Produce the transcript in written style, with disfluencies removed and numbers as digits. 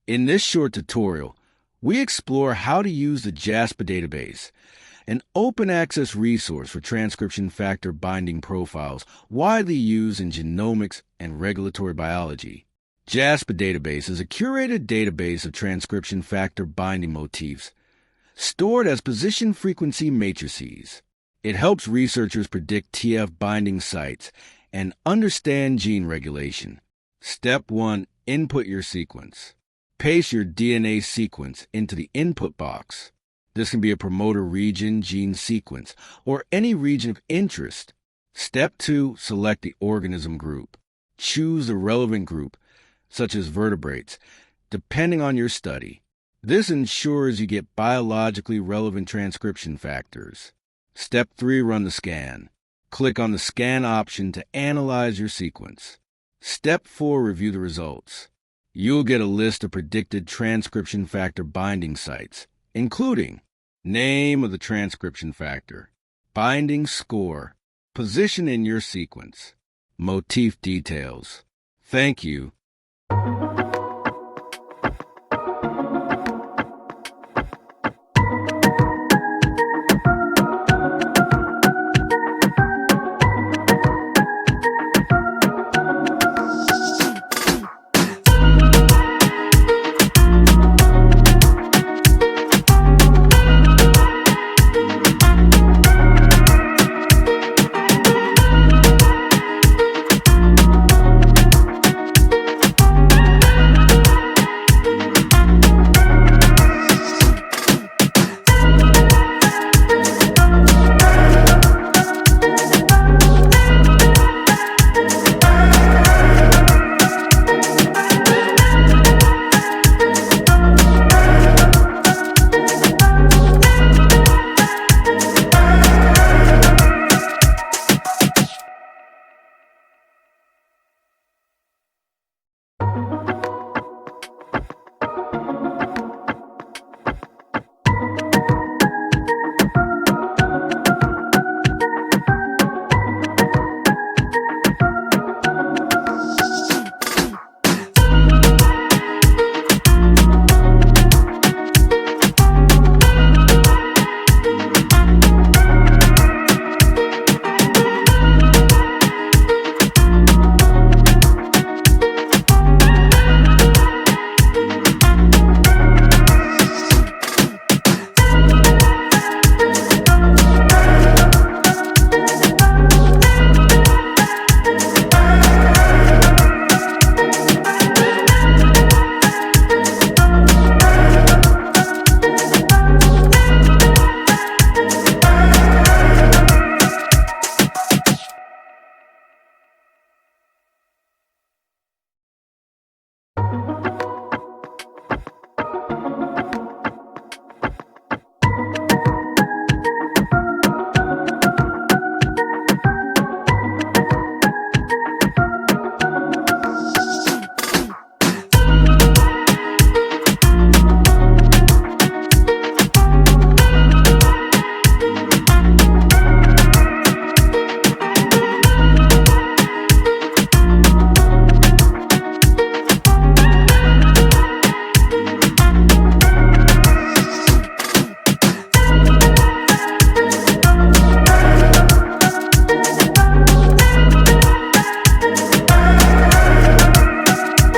In this short tutorial, we explore how to use the JASPA database, an open-access resource for transcription factor binding profiles widely used in genomics and regulatory biology. JASPA database is a curated database of transcription factor binding motifs stored as position frequency matrices. It helps researchers predict TF binding sites and understand gene regulation. Step 1. Input your sequence. Paste your DNA sequence into the input box. This can be a promoter region gene sequence or any region of interest. Step 2. Select the organism group. Choose the relevant group, such as vertebrates, depending on your study. This ensures you get biologically relevant transcription factors. Step 3. Run the scan. Click on the scan option to analyze your sequence. Step 4. Review the results. You'll get a list of predicted transcription factor binding sites, including name of the transcription factor, binding score, position in your sequence, motif details. Thank you.